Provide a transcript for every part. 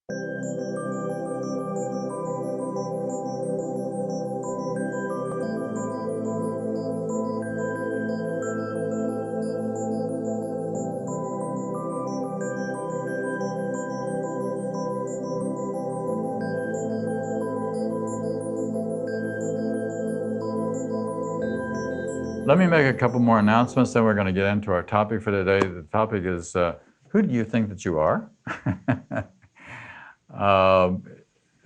Let me make a couple more announcements, then we're going to get into our topic for today. The topic is, who do you think that you are?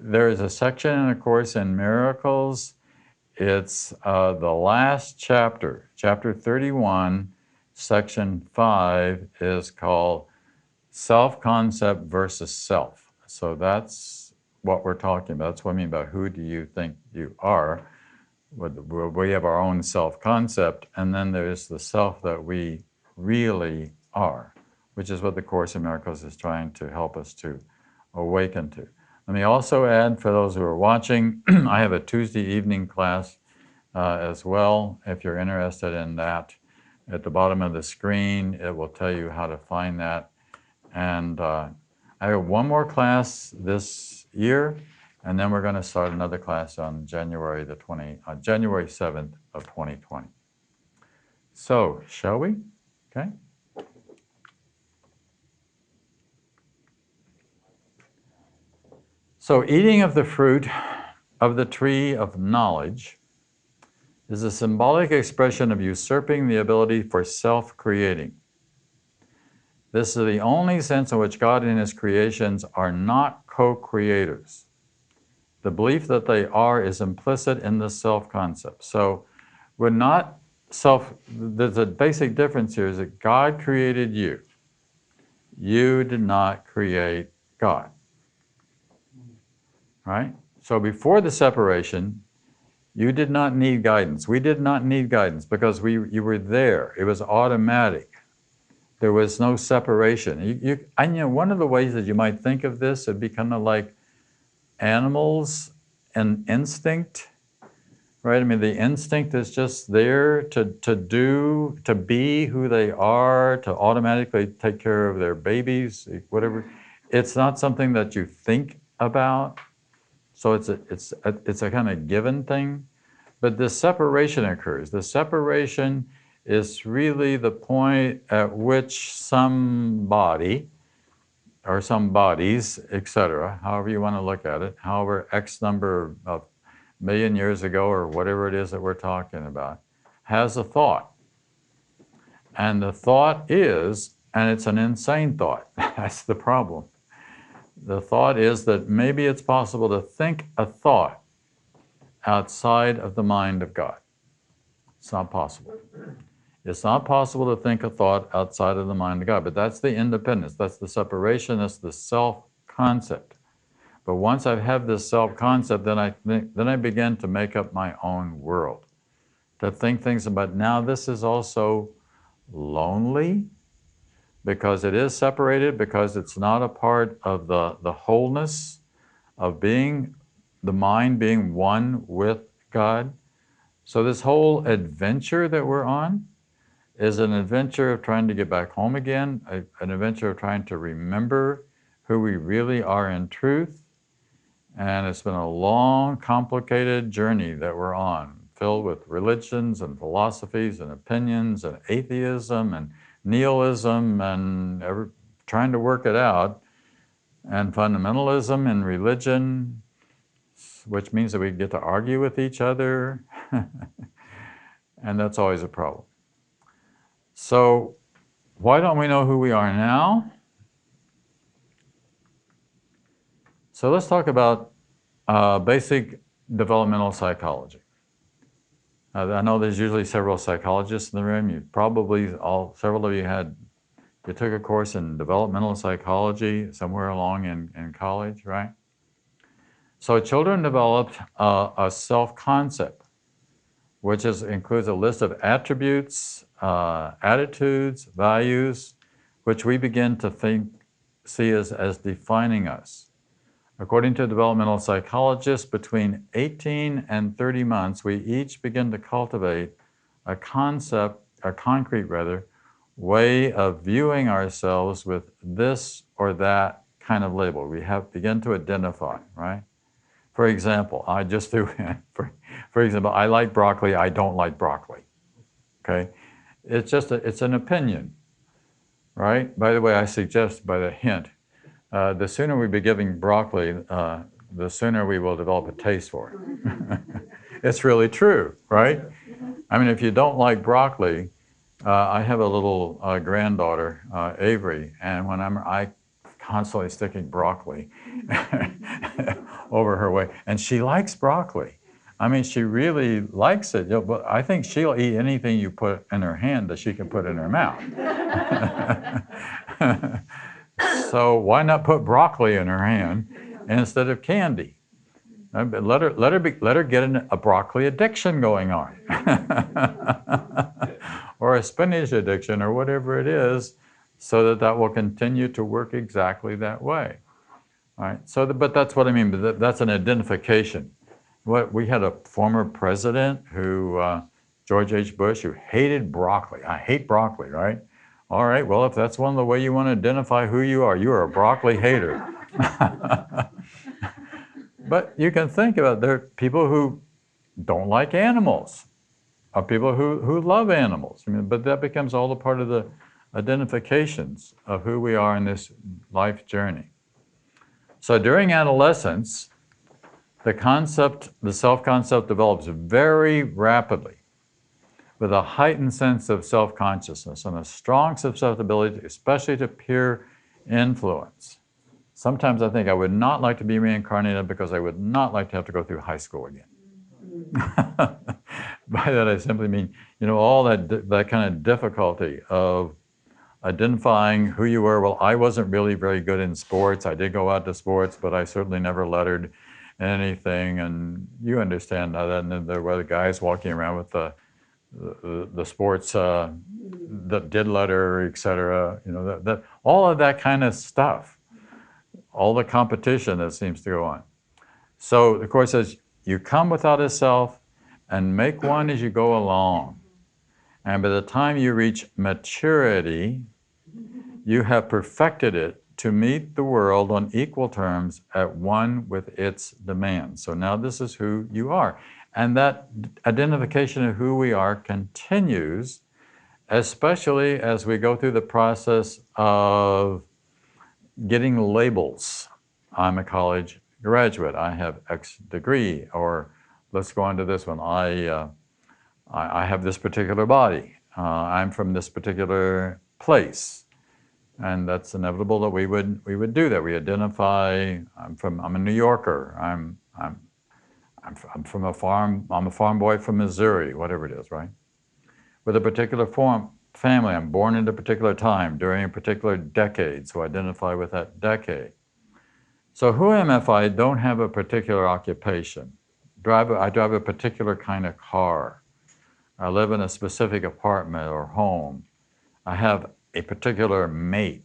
There is a section in A Course in Miracles. It's the last chapter, chapter 31, section 5 is called Self-Concept versus Self. So that's what we're talking about. That's what I mean by who do you think you are. We have our own self-concept, and then there's the self that we really are, which is what the Course in Miracles is trying to help us to awaken to. Let me also add, for those who are watching, I have a Tuesday evening class as well. If you're interested in that, at the bottom of the screen, it will tell you how to find that. And I have one more class this year, and then we're going to start another class on January 7th of 2020. So, shall we? Okay. So, eating of the fruit of the tree of knowledge is a symbolic expression of usurping the ability for self-creating. This is the only sense in which God and His creations are not co-creators. The belief that they are is implicit in the self-concept. So we're not there's a basic difference here, is that God created you. You did not create God. Right? So before the separation, you did not need guidance. We did not need guidance because you were there. It was automatic. There was no separation. And one of the ways that you might think of this would be kind of like animals and instinct, right? I mean, the instinct is just there to be who they are, to automatically take care of their babies, whatever. It's not something that you think about. So it's a kind of given thing. But this separation occurs. The separation is really the point at which somebody, or some bodies, etc., however you want to look at it, however X number of million years ago or whatever it is that we're talking about, has a thought. And the thought is, and it's an insane thought, that's the problem. The thought is that maybe it's possible to think a thought outside of the mind of God. It's not possible. It's not possible to think a thought outside of the mind of God, but that's the independence, that's the separation, that's the self-concept. But once I have this self-concept, then I begin to make up my own world, to think things about, now this is also lonely, because it is separated, because it's not a part of the wholeness of being, the mind being one with God. So this whole adventure that we're on is an adventure of trying to get back home again, an adventure of trying to remember who we really are in truth. And it's been a long, complicated journey that we're on, filled with religions and philosophies and opinions and atheism and nihilism and trying to work it out, and fundamentalism in religion, which means that we get to argue with each other, and that's always a problem. So why don't we know who we are now? So let's talk about basic developmental psychology. I know there's usually several psychologists in the room. Several of you took a course in developmental psychology somewhere along in college, right? So children developed a self-concept, which includes a list of attributes, attitudes, values, which we begin to see as defining us. According to developmental psychologists, between 18 and 30 months, we each begin to cultivate a concrete way of viewing ourselves with this or that kind of label. We begin to identify, right? For example, I just do, for example, I like broccoli, I don't like broccoli, okay? It's an opinion, right? By the way, I suggest, by the hint, the sooner we be giving broccoli, the sooner we will develop a taste for it. It's really true, right? I mean, if you don't like broccoli, I have a little granddaughter, Avery, and when I constantly sticking broccoli over her way, and she likes broccoli. I mean, she really likes it, but I think she'll eat anything you put in her hand that she can put in her mouth. So why not put broccoli in her hand instead of candy? Let her get a broccoli addiction going on, or a spinach addiction, or whatever it is, so that will continue to work exactly that way. All right. So, but that's what I mean. But that's an identification. We had a former president who, George H. Bush, who hated broccoli. I hate broccoli, right? All right. Well, if that's one of the way you want to identify who you are a broccoli hater. But you can think about it. There are people who don't like animals, or people who love animals. I mean, but that becomes all a part of the identifications of who we are in this life journey. So during adolescence, the self-concept develops very rapidly with a heightened sense of self-consciousness and a strong susceptibility, especially to peer influence. Sometimes I think I would not like to be reincarnated because I would not like to have to go through high school again. By that I simply mean, all that kind of difficulty of identifying who you were. Well, I wasn't really very good in sports. I did go out to sports, but I certainly never lettered in anything. And you understand now that. And there were the guys walking around with the sports that did letter, etc. That all of that kind of stuff. All the competition that seems to go on. So the Course says, you come without a self and make one as you go along. And by the time you reach maturity, you have perfected it to meet the world on equal terms at one with its demands. So now this is who you are. And that identification of who we are continues, especially as we go through the process of getting labels. I'm a college graduate. I have X degree, or let's go on to this one. I have this particular body. I'm from this particular place, and that's inevitable that we would do that. We identify. I'm a New Yorker. I'm from a farm. I'm a farm boy from Missouri. Whatever it is, right? With a particular family. I'm born at a particular time during a particular decade, so identify with that decade. So who am I if I don't have a particular occupation? I drive a particular kind of car. I live in a specific apartment or home. I have a particular mate.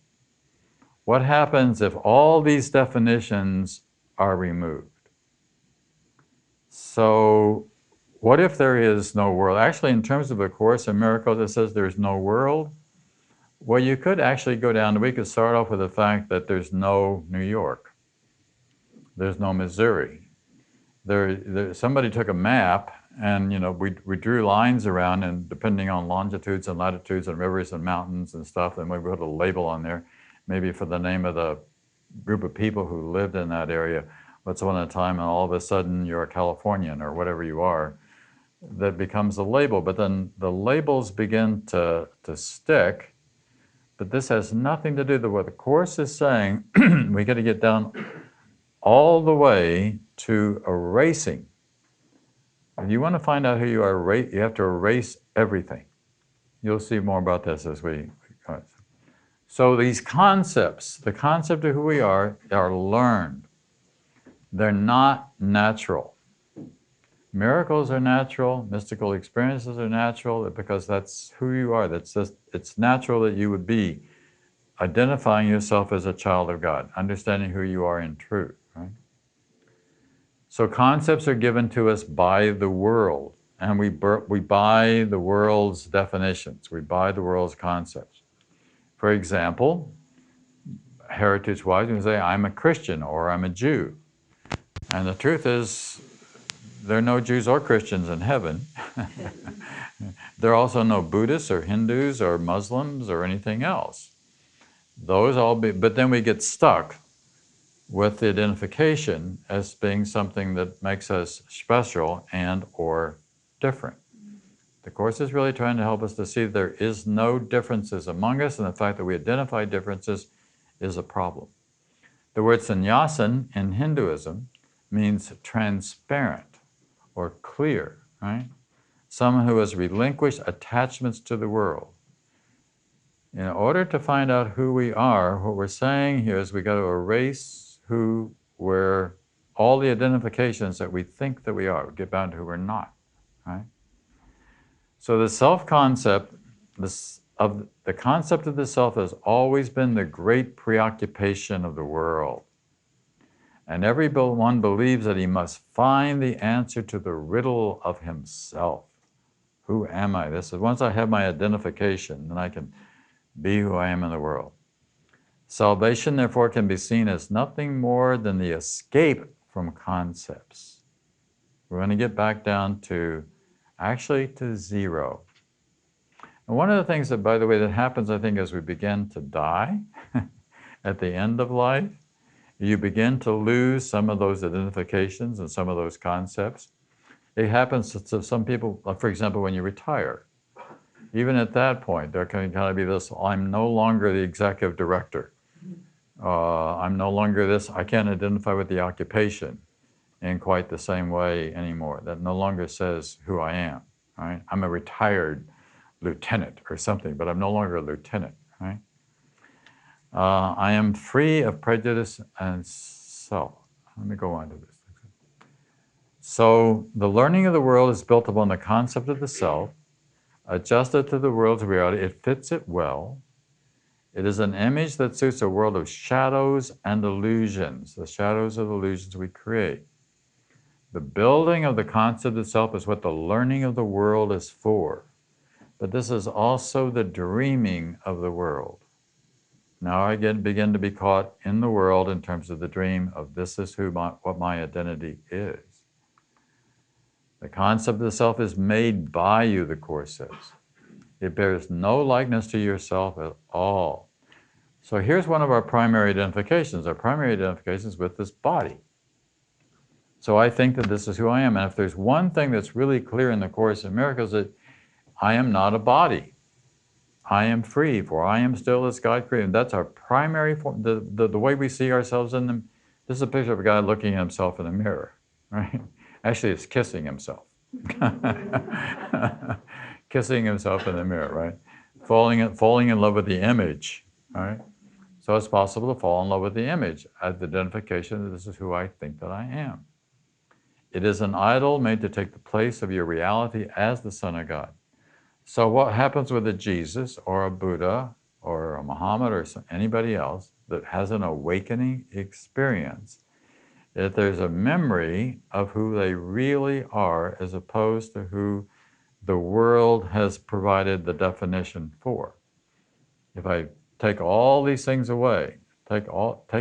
What happens if all these definitions are removed? So what if there is no world? Actually, in terms of A Course in Miracles, it says there's no world. Well, you could actually go down, we could start off with the fact that there's no New York. There's no Missouri. Somebody took a map and we drew lines around, and depending on longitudes and latitudes and rivers and mountains and stuff, and we put a label on there, maybe for the name of the group of people who lived in that area, once upon a time, and all of a sudden you're a Californian or whatever you are. That becomes a label, but then the labels begin to stick. But this has nothing to do with what the Course is saying. We got to get down all the way to erasing. If you want to find out who you are, you have to erase everything. You'll see more about this as we go. So these concepts, the concept of who we are learned. They're not natural. Miracles are natural, mystical experiences are natural, because that's who you are. It's natural that you would be identifying yourself as a child of God, understanding who you are in truth. Right? So concepts are given to us by the world, and we buy the world's definitions. We buy the world's concepts. For example, heritage-wise, you can say, I'm a Christian or I'm a Jew. And the truth is, there are no Jews or Christians in heaven. There are also no Buddhists or Hindus or Muslims or anything else. Those all but then we get stuck with the identification as being something that makes us special and or different. The Course is really trying to help us to see there is no differences among us, and the fact that we identify differences is a problem. The word sannyasin in Hinduism means transparent or clear, right? Someone who has relinquished attachments to the world. In order to find out who we are, what we're saying here is we got to erase all the identifications that we think that we are, get down to who we're not, right? So the self-concept, the concept of the self has always been the great preoccupation of the world. And everyone believes that he must find the answer to the riddle of himself. Who am I? This is, once I have my identification, then I can be who I am in the world. Salvation, therefore, can be seen as nothing more than the escape from concepts. We're going to get back down to zero. And one of the things that, by the way, that happens, I think, as we begin to die at the end of life, you begin to lose some of those identifications and some of those concepts. It happens to some people, for example, when you retire. Even at that point, there can kind of be this, I'm no longer the executive director. I'm no longer this, I can't identify with the occupation in quite the same way anymore. That no longer says who I am, right? I'm a retired lieutenant or something, but I'm no longer a lieutenant, right? I am free of prejudice and self. Let me go on to this. So the learning of the world is built upon the concept of the self, adjusted to the world's reality. It fits it well. It is an image that suits a world of shadows and illusions, the shadows of illusions we create. The building of the concept of self is what the learning of the world is for. But this is also the dreaming of the world. Now I begin to be caught in the world in terms of the dream of this is what my identity is. The concept of the self is made by you, the Course says. It bears no likeness to yourself at all. So here's one of our primary identifications. Our primary identification is with this body. So I think that this is who I am. And if there's one thing that's really clear in the Course in Miracles, that I am not a body. I am free, for I am still as God created. And that's our primary form. The way we see ourselves in them. This is a picture of a guy looking at himself in a mirror, right? Actually, it's kissing himself. Kissing himself in the mirror, right? Falling in love with the image, right? So it's possible to fall in love with the image as the identification that this is who I think that I am. It is an idol made to take the place of your reality as the Son of God. So what happens with a Jesus or a Buddha or a Muhammad or anybody else that has an awakening experience, that there's a memory of who they really are as opposed to who the world has provided the definition for. If I take all these things away, take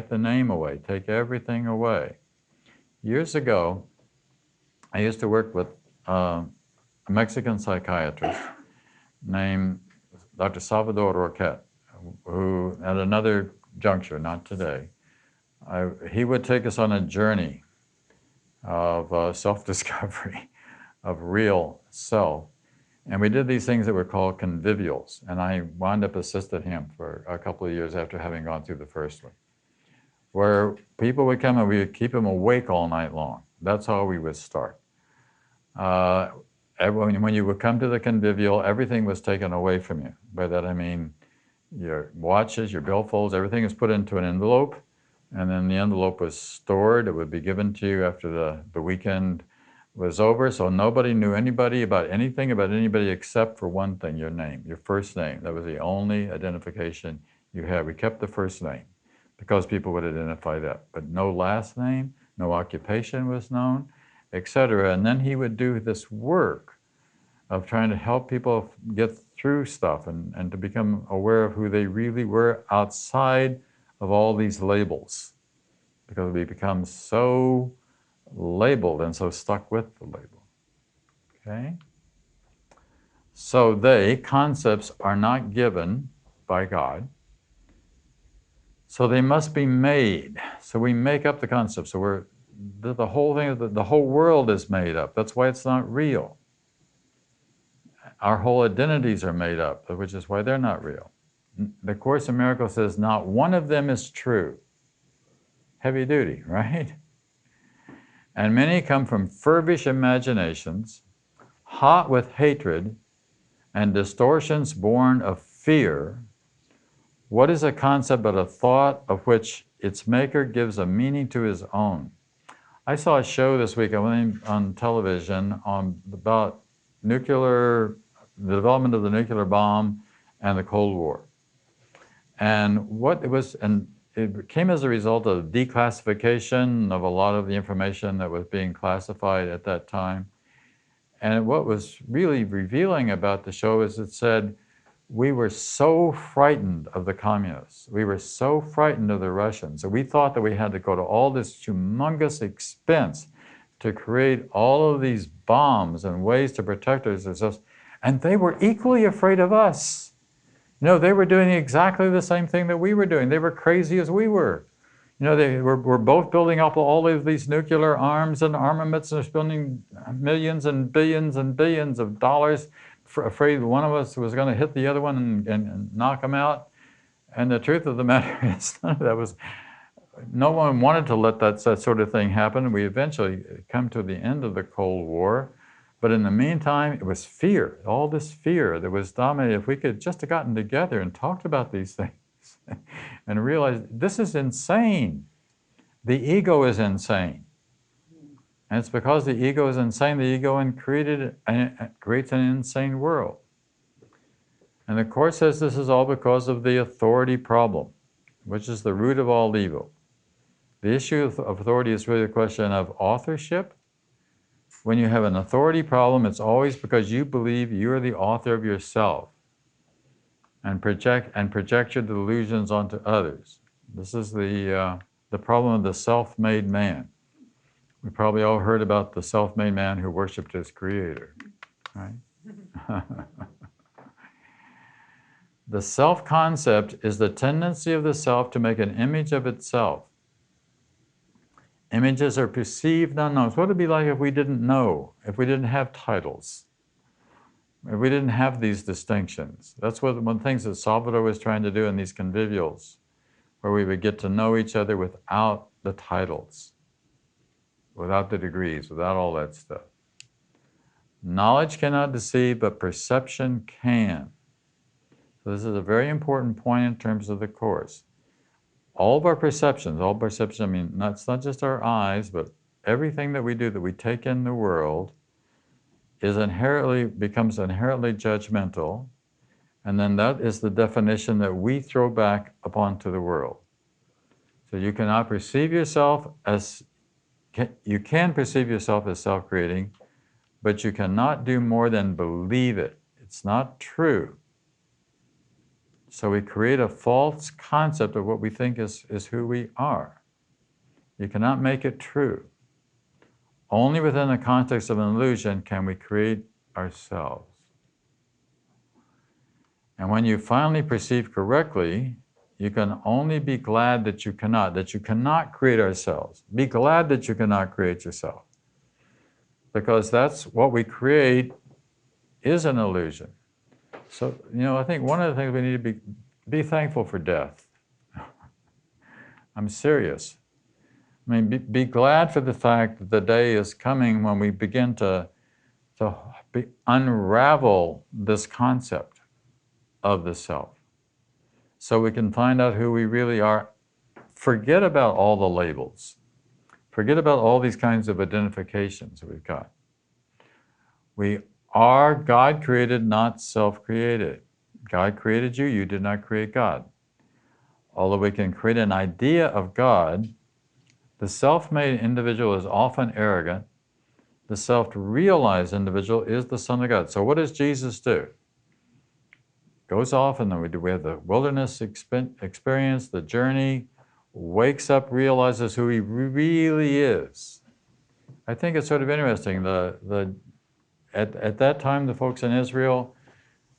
the name away, take everything away. Years ago, I used to work with a Mexican psychiatrist named Dr. Salvador Roquette, who at another juncture, not today, he would take us on a journey of self-discovery, of real self. And we did these things that were called convivials. And I wound up assisting him for a couple of years after having gone through the first one, where people would come and we would keep them awake all night long. That's how we would start. When you would come to the convivial, everything was taken away from you. By that I mean your watches, your billfolds, everything is put into an envelope, and then the envelope was stored. It would be given to you after the weekend was over, so nobody knew anything about anybody except for one thing, your name, your first name. That was the only identification you had. We kept the first name because people would identify that, but no last name, no occupation was known, etc. And then he would do this work of trying to help people get through stuff and to become aware of who they really were outside of all these labels, because we become so labeled and so stuck with the label. Okay? So concepts are not given by God. So they must be made. So we make up the concepts. So the whole thing, the whole world is made up. That's why it's not real. Our whole identities are made up, which is why they're not real. The Course in Miracles says not one of them is true. Heavy duty, right? And many come from feverish imaginations, hot with hatred, and distortions born of fear. What is a concept but a thought of which its maker gives a meaning to his own? I saw a show this week on television about the development of the nuclear bomb and the Cold War. And it came as a result of declassification of a lot of the information that was being classified at that time. And what was really revealing about the show is it said, we were so frightened of the communists. We were so frightened of the Russians. So we thought that we had to go to all this humongous expense to create all of these bombs and ways to protect ourselves. And they were equally afraid of us. You know, they were doing exactly the same thing that we were doing. They were crazy as we were. You know, they were both building up all of these nuclear arms and armaments and spending millions and billions of dollars, afraid one of us was going to hit the other one and knock them out. And the truth of the matter is, no one wanted to let that sort of thing happen. We eventually come to the end of the Cold War. But in the meantime, it was fear, all this fear that was dominating. If we could just have gotten together and talked about these things and realized this is insane. The ego is insane. And it's because the ego is insane, the ego creates an insane world. And the Course says this is all because of the authority problem, which is the root of all evil. The issue of authority is really a question of authorship. When you have an authority problem, it's always because you believe you're the author of yourself and project your delusions onto others. This is the problem of the self-made man. We probably all heard about the self-made man who worshipped his creator, right? The self-concept is the tendency of the self to make an image of itself. Images are perceived unknowns. What would it be like if we didn't know, if we didn't have titles, if we didn't have these distinctions? That's one of the things that Salvador was trying to do in these convivials, where we would get to know each other without the titles, without the degrees, without all that stuff. Knowledge cannot deceive, but perception can. So this is a very important point in terms of the Course. All of our perceptions, I mean, it's not just our eyes, but everything that we do, that we take in the world, becomes inherently judgmental, and then that is the definition that we throw back upon to the world. So you cannot perceive yourself you can perceive yourself as self-creating, but you cannot do more than believe it. It's not true. So we create a false concept of what we think is who we are. You cannot make it true. Only within the context of an illusion can we create ourselves. And when you finally perceive correctly, you can only be glad that you cannot create ourselves. Be glad that you cannot create yourself. Because that's what we create is an illusion. So, I think one of the things we need to be thankful for death. I'm serious. I mean, be glad for the fact that the day is coming when we begin to unravel this concept of the self, so we can find out who we really are. Forget about all the labels. Forget about all these kinds of identifications that we've got. We are God created, not self-created. God created you, you did not create God. Although we can create an idea of God, the self-made individual is often arrogant. The self-realized individual is the Son of God. So what does Jesus do? Goes off and then we have the wilderness experience, the journey, wakes up, realizes who he really is. I think it's sort of interesting. At that time, the folks in Israel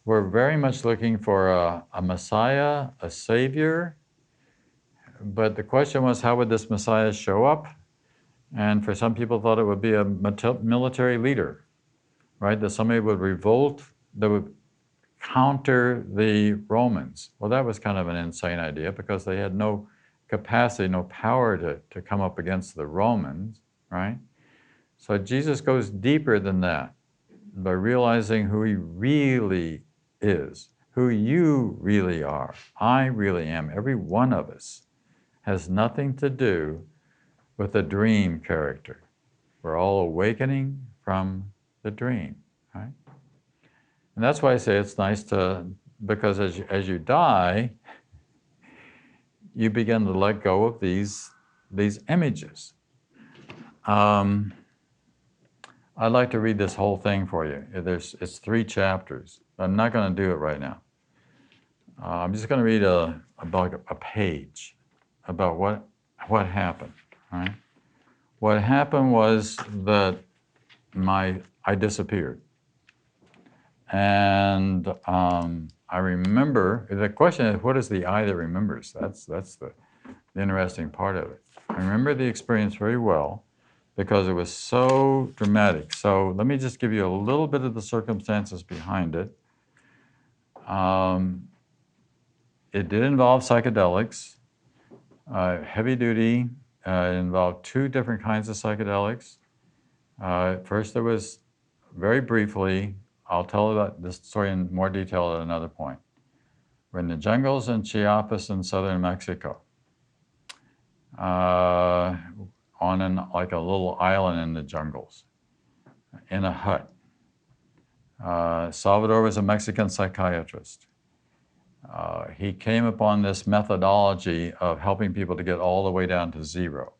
were very much looking for a Messiah, a Savior. But the question was, how would this Messiah show up? And for some people thought it would be a military leader, right? That somebody would revolt, that would counter the Romans. Well, that was kind of an insane idea because they had no capacity, no power to come up against the Romans, right? So Jesus goes deeper than that by realizing who he really is, who you really are. I really am. Every one of us has nothing to do with the dream character. We're all awakening from the dream, right? And that's why I say it's nice because as you die, you begin to let go of these images. I'd like to read this whole thing for you. It's 3 chapters. I'm not going to do it right now. I'm just going to read about a page about what happened, right? What happened was that I disappeared. And I remember, the question is, what is the I that remembers? That's the interesting part of it. I remember the experience very well because it was so dramatic. So let me just give you a little bit of the circumstances behind it. It did involve psychedelics, heavy duty. It involved 2 different kinds of psychedelics. First, there was, very briefly, I'll tell about this story in more detail at another point. We're in the jungles in Chiapas in southern Mexico, on like a little island in the jungles, in a hut. Salvador was a Mexican psychiatrist. He came upon this methodology of helping people to get all the way down to 0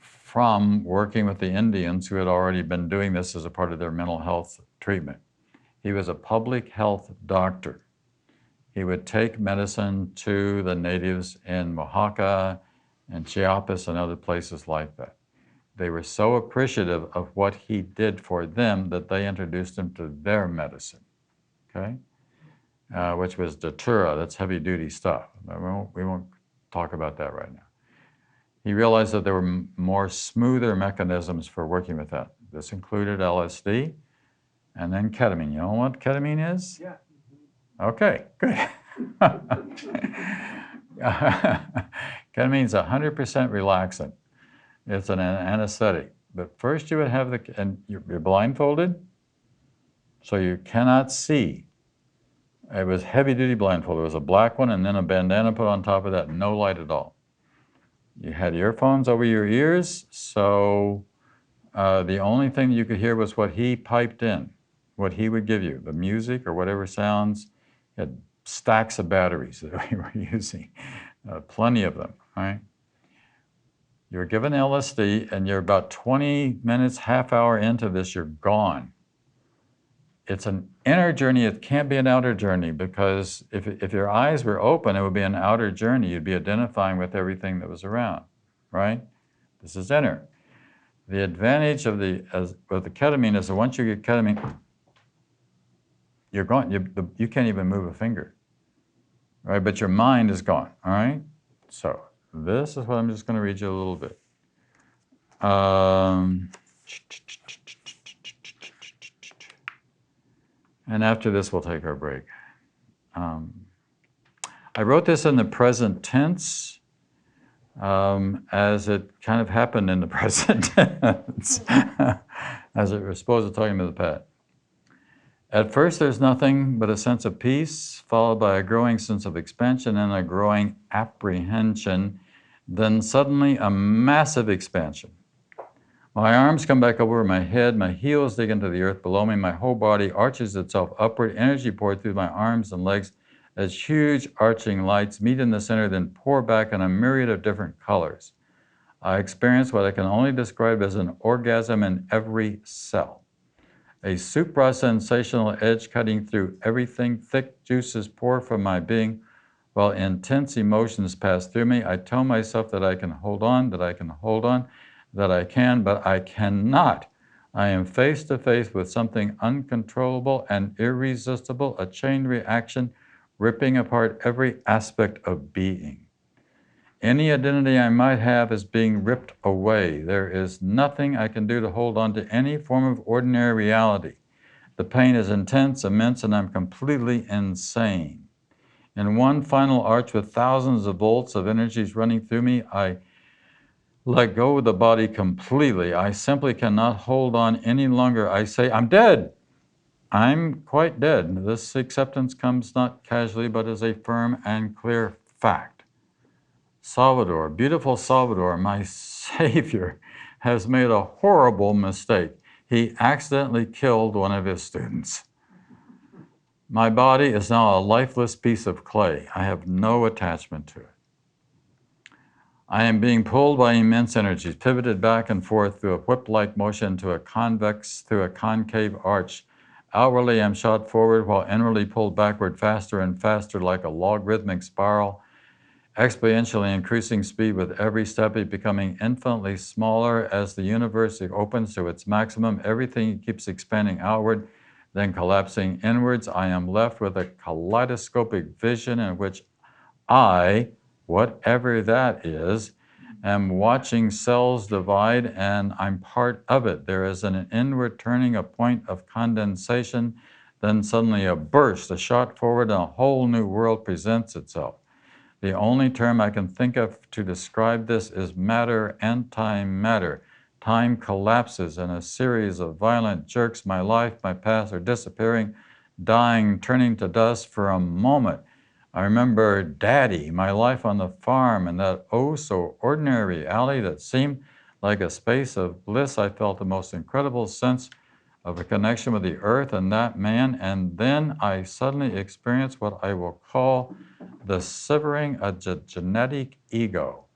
from working with the Indians who had already been doing this as a part of their mental health treatment. He was a public health doctor. He would take medicine to the natives in Oaxaca and Chiapas and other places like that. They were so appreciative of what he did for them that they introduced him to their medicine, okay? Which was datura, that's heavy duty stuff. We won't talk about that right now. He realized that there were more smoother mechanisms for working with that. This included LSD and then ketamine. You know what ketamine is? Yeah. Okay, good. Ketamine's 100% relaxant. It's an anesthetic. But first you would have and you're blindfolded, so you cannot see. It was heavy-duty blindfold. It was a black one and then a bandana put on top of that, no light at all. You had earphones over your ears, so the only thing you could hear was what he piped in, what he would give you, the music or whatever sounds. He had stacks of batteries that we were using, plenty of them, right? You're given LSD and you're about 20 minutes, half hour into this, you're gone. It's an inner journey, it can't be an outer journey, because if your eyes were open, it would be an outer journey. You'd be identifying with everything that was around, right? This is inner. The advantage of the ketamine is that once you get ketamine, you're gone. You can't even move a finger, right? But your mind is gone, all right? So this is what I'm just going to read you a little bit. And after this, we'll take our break. I wrote this in the present tense, as it kind of happened in the present tense, as it was supposed to talking to the past. At first, there's nothing but a sense of peace, followed by a growing sense of expansion and a growing apprehension, then suddenly a massive expansion. My arms come back over my head, my heels dig into the earth below me, my whole body arches itself upward, energy poured through my arms and legs as huge arching lights meet in the center, then pour back in a myriad of different colors. I experience what I can only describe as an orgasm in every cell. A supra-sensational edge cutting through everything, thick juices pour from my being, While intense emotions pass through me, I tell myself that I can hold on, that I can hold on, that I can, but I cannot. I am face to face with something uncontrollable and irresistible, a chain reaction ripping apart every aspect of being. Any identity I might have is being ripped away. There is nothing I can do to hold on to any form of ordinary reality. The pain is intense, immense, and I'm completely insane. In one final arch with thousands of volts of energies running through me, I let go of the body completely. I simply cannot hold on any longer. I say, I'm dead. I'm quite dead. This acceptance comes not casually, but as a firm and clear fact. Salvador, beautiful Salvador, my savior, has made a horrible mistake. He accidentally killed one of his students. My body is now a lifeless piece of clay. I have no attachment to it. I am being pulled by immense energies, pivoted back and forth through a whip-like motion through a concave arch. Outwardly, I'm shot forward while inwardly pulled backward faster and faster like a logarithmic spiral, exponentially increasing speed with every step, becoming infinitely smaller as the universe opens to its maximum. Everything keeps expanding outward, then collapsing inwards. I am left with a kaleidoscopic vision in which I, whatever that is, am watching cells divide and I'm part of it. There is an inward turning, a point of condensation, then suddenly a burst, a shot forward, and a whole new world presents itself. The only term I can think of to describe this is matter, antimatter. Time collapses in a series of violent jerks. My life, my past are disappearing, dying, turning to dust for a moment. I remember Daddy, my life on the farm, and that oh so ordinary reality that seemed like a space of bliss. I felt the most incredible sense of a connection with the earth and that man, and then I suddenly experienced what I will call the severing of the genetic ego.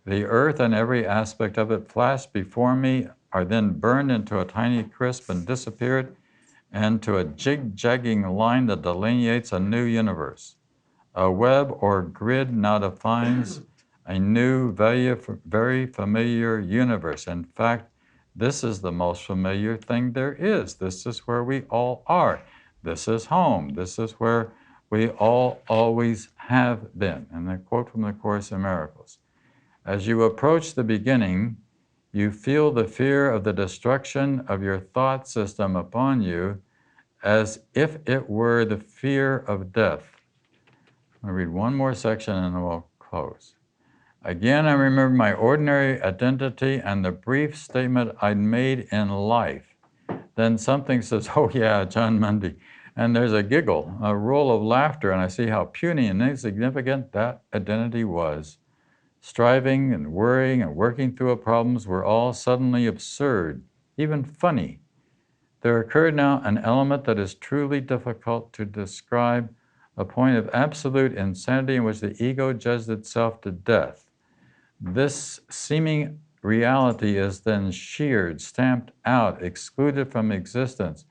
The earth and every aspect of it flashed before me, are then burned into a tiny crisp and disappeared into a jig-jagging line that delineates a new universe. A web or grid now defines a new, very familiar universe. In fact, this is the most familiar thing there is. This is where we all are. This is home. This is where we all always have been. And a quote from the Course in Miracles. As you approach the beginning, you feel the fear of the destruction of your thought system upon you as if it were the fear of death. I'll read one more section and then we'll close. Again, I remember my ordinary identity and the brief statement I'd made in life. Then something says, oh yeah, John Mundy. And there's a giggle, a roll of laughter, and I see how puny and insignificant that identity was. Striving and worrying and working through problems were all suddenly absurd, even funny. There occurred now an element that is truly difficult to describe, a point of absolute insanity in which the ego judged itself to death. This seeming reality is then sheared, stamped out, excluded from existence.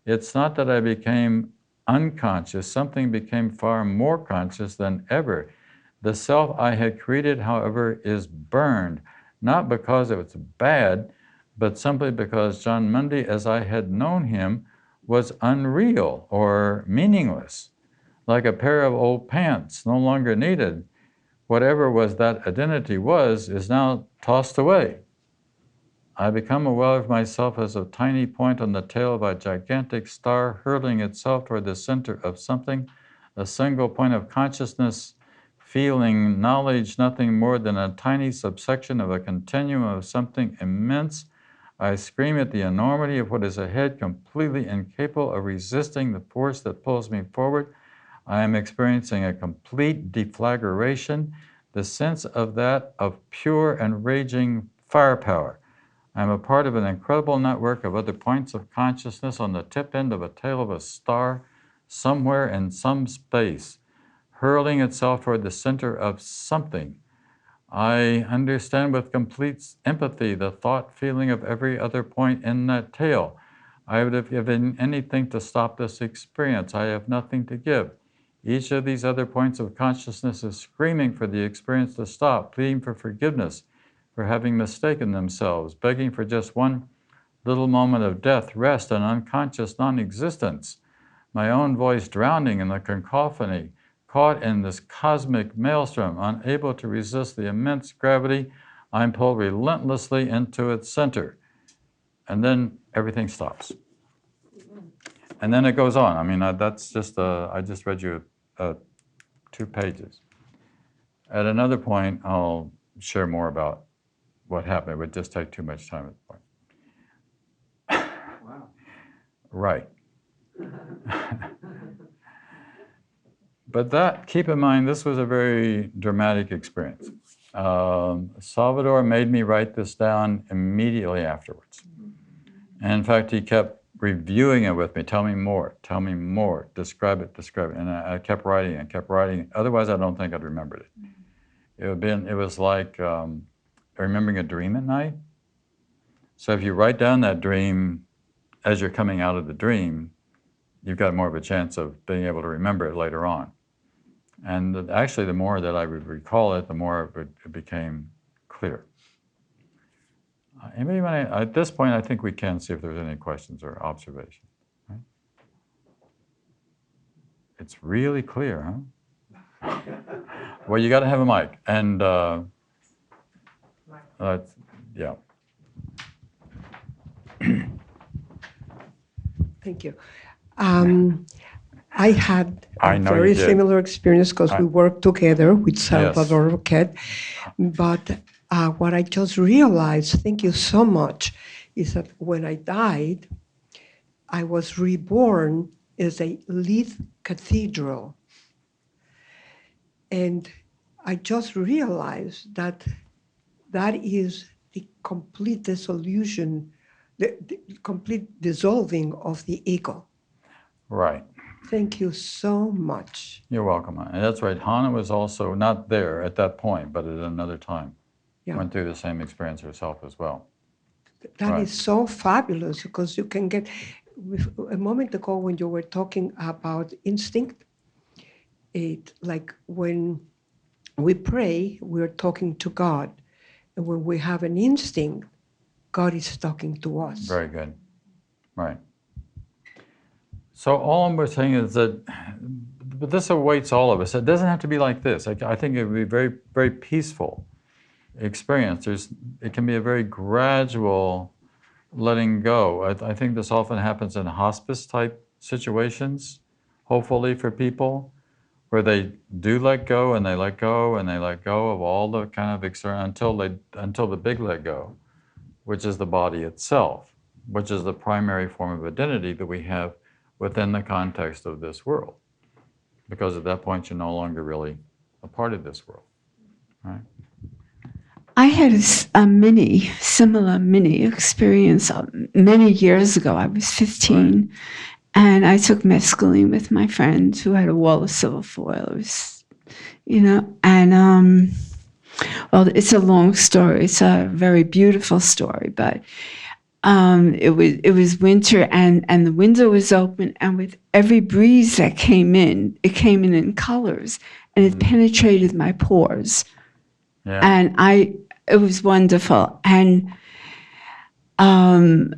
It's not that I became unconscious, something became far more conscious than ever. The self I had created, however, is burned, not because it was bad, but simply because John Mundy, as I had known him, was unreal or meaningless, like a pair of old pants, no longer needed. Whatever was that identity was, is now tossed away. I become aware of myself as a tiny point on the tail of a gigantic star hurling itself toward the center of something, a single point of consciousness, feeling, knowledge, nothing more than a tiny subsection of a continuum of something immense. I scream at the enormity of what is ahead, completely incapable of resisting the force that pulls me forward. I am experiencing a complete deflagration, the sense of that of pure and raging firepower. I am a part of an incredible network of other points of consciousness on the tip end of a tail of a star, somewhere in some space, hurling itself toward the center of something. I understand with complete empathy the thought feeling of every other point in that tail. I would have given anything to stop this experience. I have nothing to give. Each of these other points of consciousness is screaming for the experience to stop, pleading for forgiveness for having mistaken themselves, begging for just one little moment of death, rest, and unconscious non-existence. My own voice drowning in the cacophony, caught in this cosmic maelstrom, unable to resist the immense gravity, I'm pulled relentlessly into its center. And then everything stops. And then it goes on. I mean, that's just, I just read you 2 pages. At another point, I'll share more about what happened. It would just take too much time at the point. Wow. Right. But that, keep in mind, this was a very dramatic experience. Salvador made me write this down immediately afterwards. And in fact, he kept reviewing it with me, tell me more, describe it. And I kept writing and kept writing. Otherwise, I don't think I'd remembered it. It was like remembering a dream at night. So if you write down that dream as you're coming out of the dream, you've got more of a chance of being able to remember it later on. And actually, the more that I would recall it, the more it became clear. Anybody want to, at this point, I think we can see if there's any questions or observations. Right? It's really clear, huh? Well, you got to have a mic, and yeah. Thank you. I had a very similar experience because we worked together with Salvador Roquette. But what I just realized, thank you so much, is that when I died, I was reborn as a lead cathedral. And I just realized that that is the complete dissolution, the complete dissolving of the ego. Right. Thank you so much. You're welcome. And that's right. Hannah was also not there at that point, but at another time. Yeah. Went through the same experience herself as well. That is so fabulous because you can get, a moment ago when you were talking about instinct, like when we pray, we're talking to God. And when we have an instinct, God is talking to us. Very good. Right. So all I'm saying is that, but this awaits all of us. It doesn't have to be like this. I think it would be very, very peaceful experience. It can be a very gradual letting go. I think this often happens in hospice type situations, hopefully for people, where they do let go and they let go and they let go of all the kind of external until the big let go, which is the body itself, which is the primary form of identity that we have within the context of this world. Because at that point, you're no longer really a part of this world, right? I had a similar mini experience many years ago. I was 15, and I took mescaline with my friend who had a wall of silver foil. It was, and well, it's a long story. It's a very beautiful story, but it was winter, and the window was open, and with every breeze that came in, it came in colors, and it penetrated my pores. Yeah. And it was wonderful. And now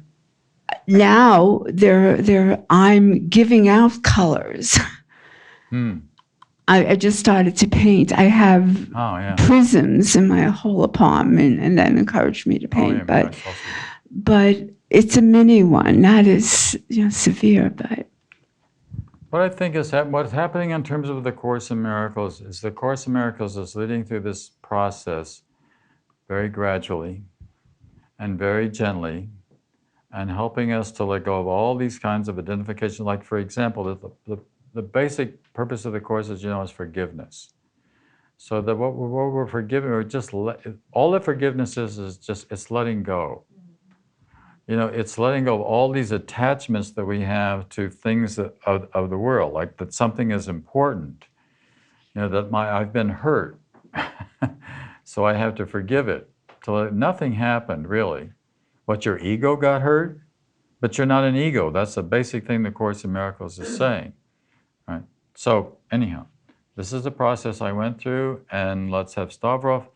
I'm giving out colors. I just started to paint. I have prisms in my whole apartment, and that encouraged me to paint. But it's a mini one, not as severe. But what I think is what's happening in terms of the Course in Miracles is the Course in Miracles is leading through this process very gradually and very gently, and helping us to let go of all these kinds of identification. Like, for example, the basic purpose of the Course, as you know, is forgiveness. So that what we're forgiving, or just all that forgiveness is just, it's letting go. It's letting go of all these attachments that we have to things of the world, like that something is important. That I've been hurt, so I have to forgive it. So nothing happened, really. But your ego got hurt, but you're not an ego. That's the basic thing the Course in Miracles is saying, right? So Anyhow, this is the process I went through, and let's have Stavrov,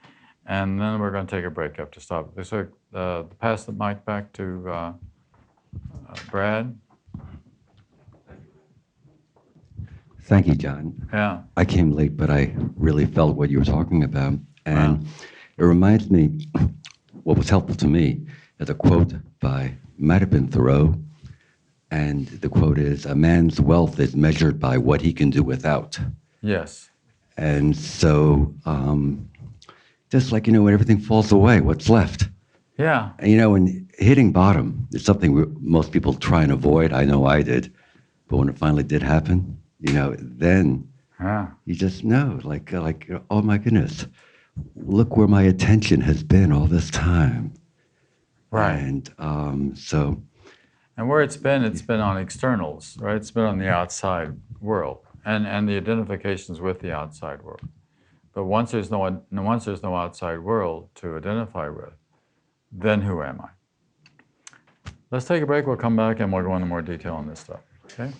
and then we're going to take a break after Stavrov. So pass the mic back to Brad. Thank you, John. Yeah. I came late, but I really felt what you were talking about. And it reminds me, what was helpful to me is a quote by, might have been Thoreau, and the quote is, "A man's wealth is measured by what he can do without." Yes. And so, just like, when everything falls away, what's left? Yeah. And, when hitting bottom is something most people try and avoid. I know I did. But when it finally did happen, then you just know, like, oh my goodness, look where my attention has been all this time. Right. And so. And where it's been on externals, right? It's been on the outside world and the identifications with the outside world. But once there's no outside world to identify with, then who am I? Let's take a break. We'll come back and we'll go into more detail on this stuff. Okay.